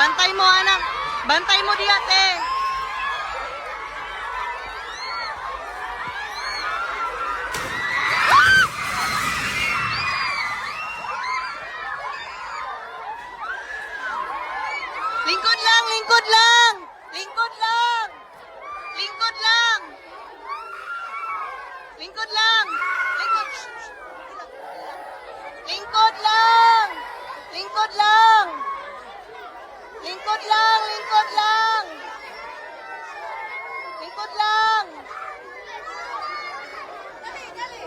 Bantay mo, anak. Bantay mo di ate. Lingkod lang, lingkod lang. Lingkod lang. Lingkod lang. Lingkod lang. Lingkod. Lingkod lang. Lingkod lang. Lingkod lang, lingkod lang. Lingkod lang. Dali, dali.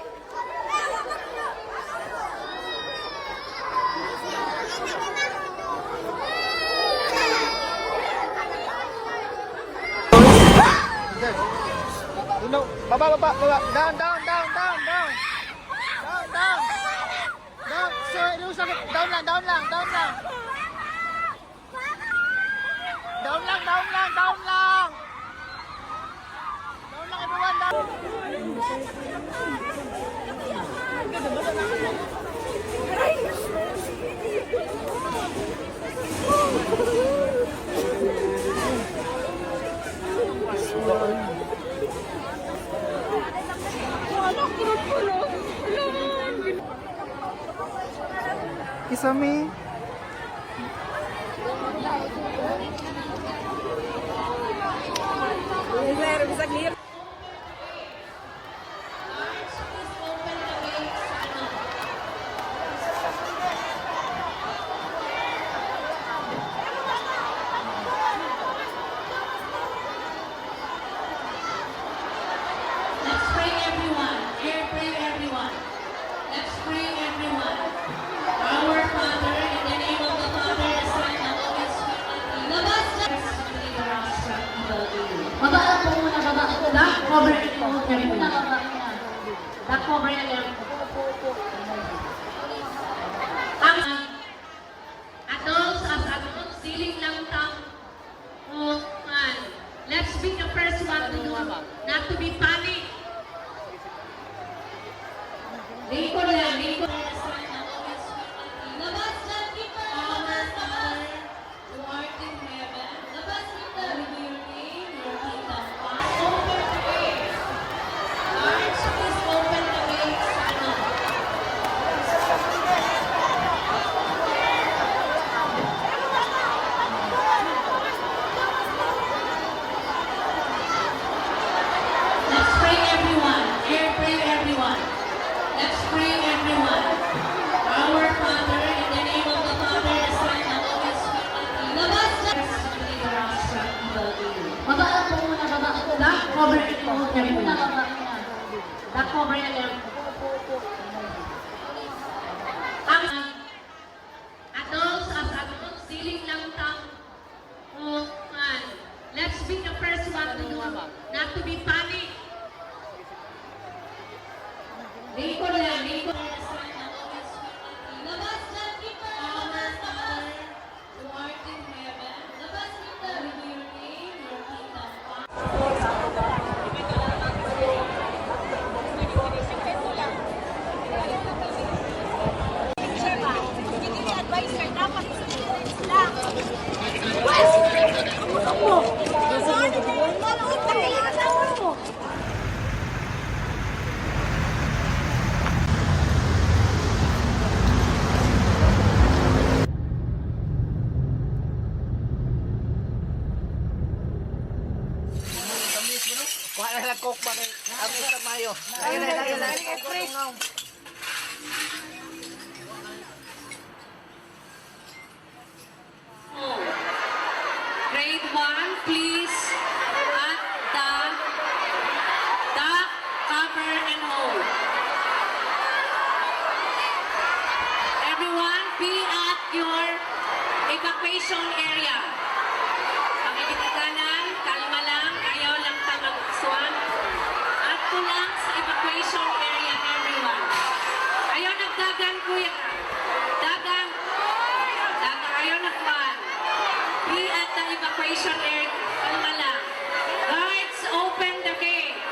Baba. Down. Down. Sir, down lang. Down lang, everyone, down. Kisame. Let's pray everyone. Pray everyone. Let's pray everyone. Our Father, in the name of the Father, the Son, and the Holy Spirit. Labas na! Baba lang po muna, baba. Back cover it po. Kami muna, baba muna. Back cover it lang. Ang adults as adults, siling lang tang man. Let's be the first one to do, not to be panic. Lingkod lang, lingkod. Labas lang kita, our Father, who art in heaven. Labas kita, renew your name, your kingdom come. Open the gates. Lord, please open the gates. Let's pray everyone. Pray everyone. Let's pray everyone. Our Father, in the name of the Father, the Son, and the Holy Spirit. Labas lang! Baba lang po muna, baba. Back cover it po. Kami muna, baba muna. Back cover it lang. Ang adults as adults, siling lang tang man. Let's be the first one to do, not to be panic. Lingkod lang, lingkod. Labas lang kita, our Father, who art in heaven. Labas kita, renew your name, your kingdom come. Advisor, dapat sila. Kuha na lang coke ba kay Ate sa Mayo. Ayun. Grade 1, please, at the cover and hold. Everyone, be at your evacuation area. Ang ibigikanan, kalma lang, ayaw lang tamag-swan. At lang sa evacuation area, everyone. Ayaw nagdagan, kuya. Dagang, ayaw nagwan. Be at the evacuation area. Kalma lang. Guards, open the gate.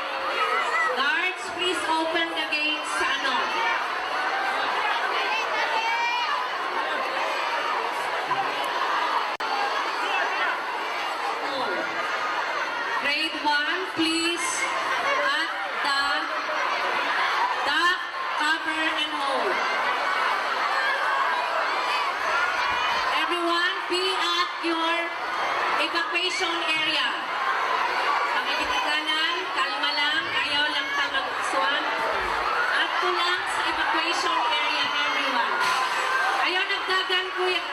evacuation area. Makikipagdanan, kalma lang, ayaw lang ta mag-swamp. Ato lang sa evacuation area, everyone. Ayaw nagdagan, kuya.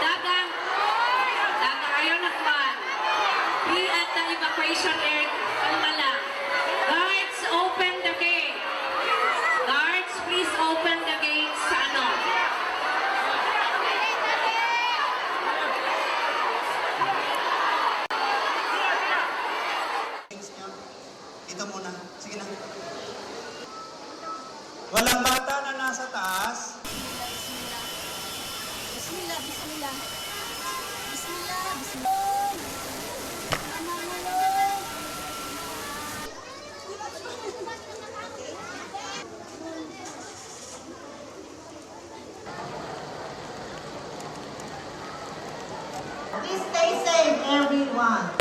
Dagang. Ayaw nagman. Be at the evacuation area. Kalma lang. Guards, open the gate. Guards, please open the gate sa ano. Dito muna. Sige na. Walang bata na nasa taas. Bismillah, bismillah. Bismillah, bismillah. Please stay safe, everyone.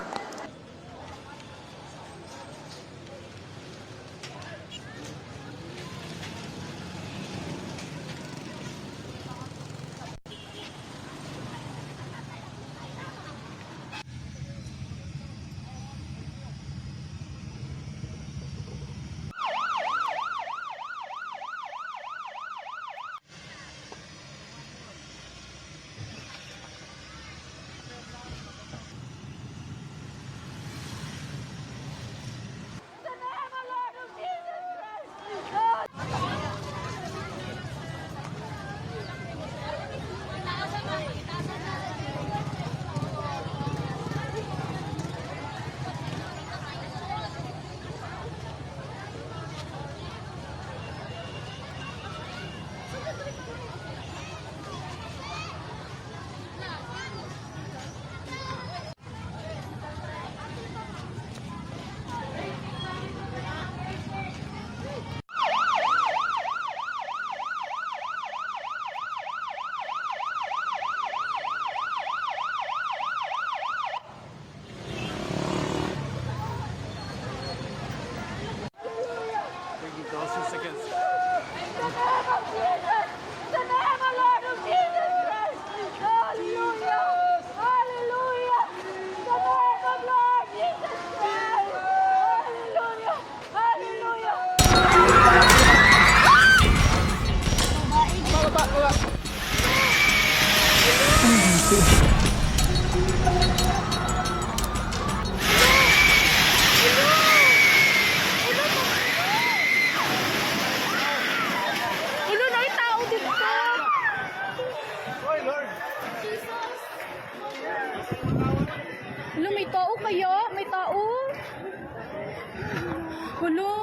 Hello, may tao kayo? May tao? Hello.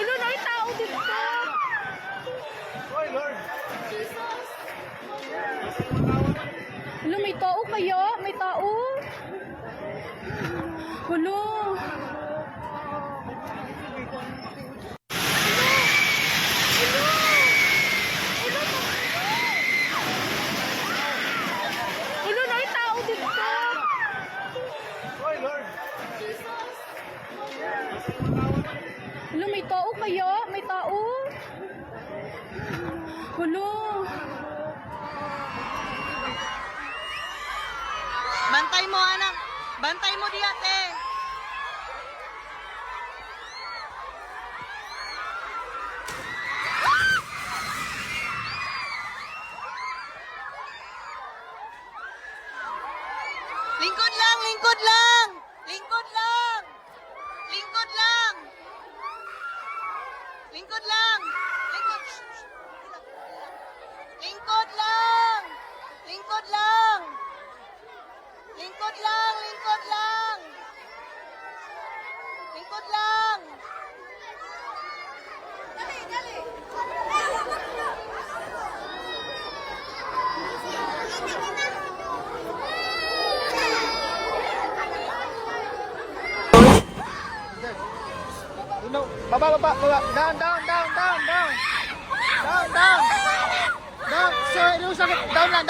Hello, may tao dito. Hello, may tao kayo? May tao? Hello. Hello, may tao dito. Hello, may tao kayo? May tao? Hello. Bantay mo, anak. Bantay mo di ate. Lingkod lang, lingkod lang. Lingkod lang. Lingkod lang. Lingkod lang. Lingkod. Lingkod lang. Lingkod lang. Lingkod lang, lingkod lang. Lingkod lang. Dali, dali. No, baba. Down. Down. Sir, down lang.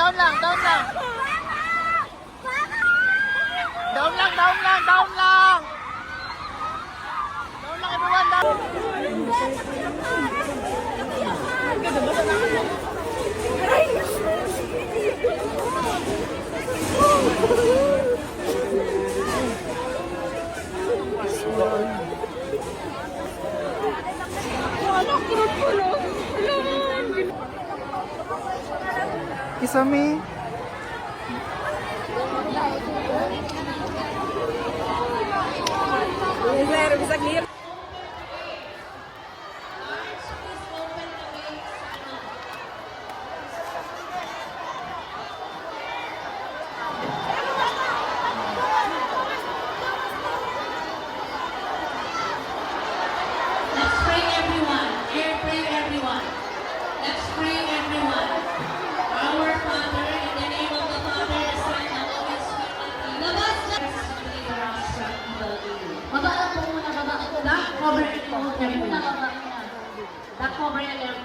Down lang, everyone, down. Sami. Let's pray everyone. Air pray everyone. Let's pray everyone. Our Father, in the name of the Father, the Son, and the Holy Spirit. Labas na! Deliver us from evil. Baba lang po muna, baba. Back cover and hold everyone. Back cover and hold.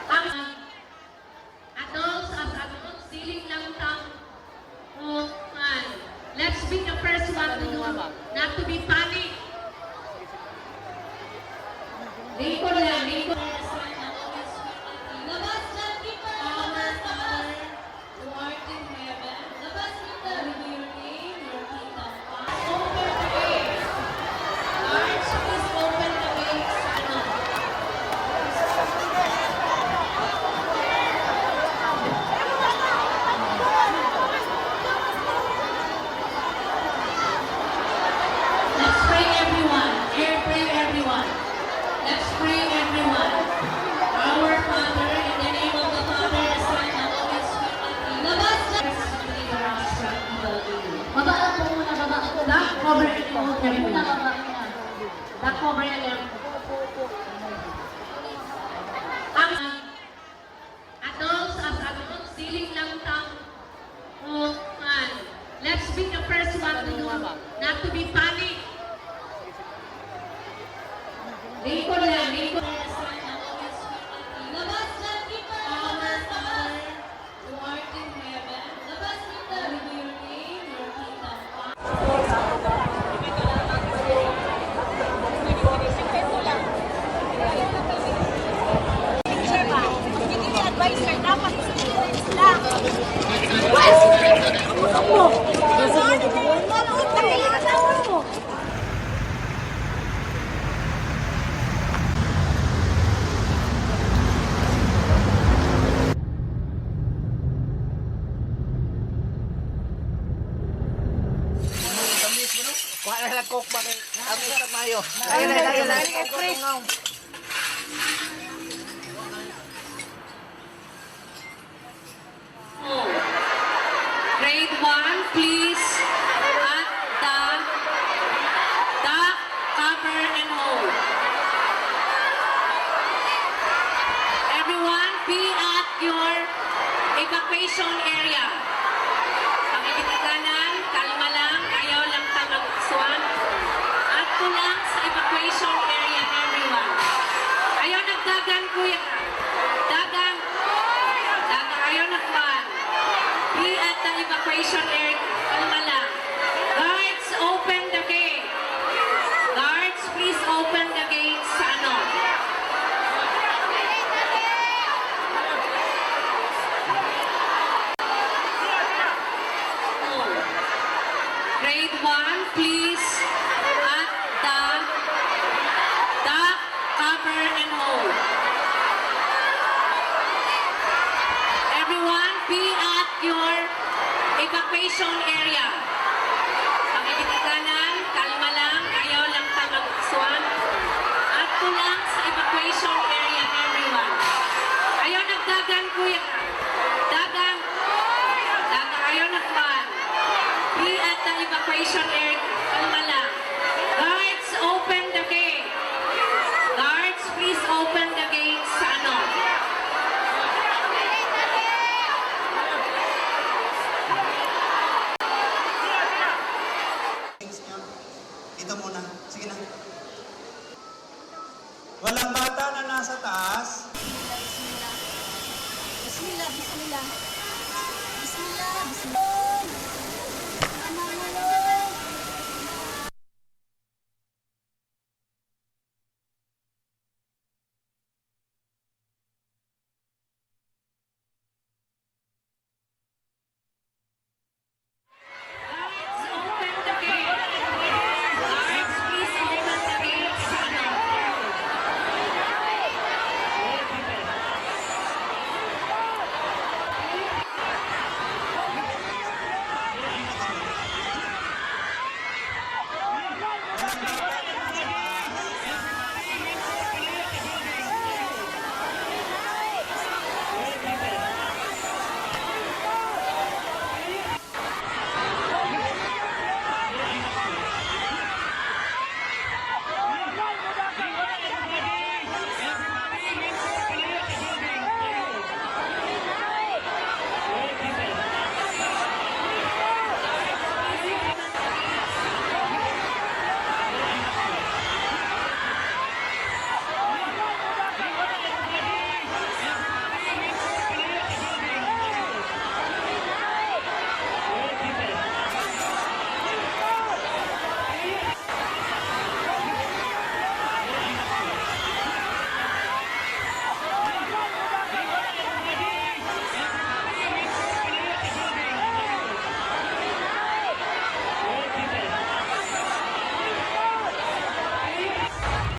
Ang adults as adults, siling lang tang let's be the first one to do, not to be panic. Lingkod lang, lingkod. Labas lang, keeper. Our Father, who art in heaven. Labas kita. Your name, your kingdom come. Open the gates. Guards, please open the gates. Let's pray everyone. Air pray everyone. Let's pray everyone. Our Father, in the name of the Father, the Son, and the Holy Spirit. Labas na! Deliver us from evil. Baba lang po muna, baba. Back cover and hold everyone. Back cover and hold. Ang adults as adults, siling lang tang let's be the first one to do, not to be panic. Lingkod lang, lingkod. Labas lang, keeper. Our Father, who art in heaven. Labas kita. Your name, your kingdom come. Kuha na lang coke ba kay kami sa Mayo. Lagyan na. Grade 1, please. At the cover and hold. Everyone, be at your evacuation area. Pakikitaganan, kalma lang, ayaw lang tamagsuan. At lang sa evacuation area, everyone. Ayaw nagdagan, kuya. Dagang, ayaw nagpan. Be at the evacuation area. Kalma lang. Guards, open the gate. Guards, please open the gates sa ano. Grade 1, please. At the cover and hold. Everyone, be at your evacuation area. Pakikitaganan, kalma lang, ayaw lang tamagsuan. At lang sa evacuation area, everyone. Ayaw nagdagan, kuya. Dagang, ayaw nagpan. Be at the evacuation area, kalma lang. Guards, open the gate. Guards, please open the gates sa ano. Ito muna. Sige na. Walang bata na nasa taas. Bismillah, bismillah. Bismillah, bismillah.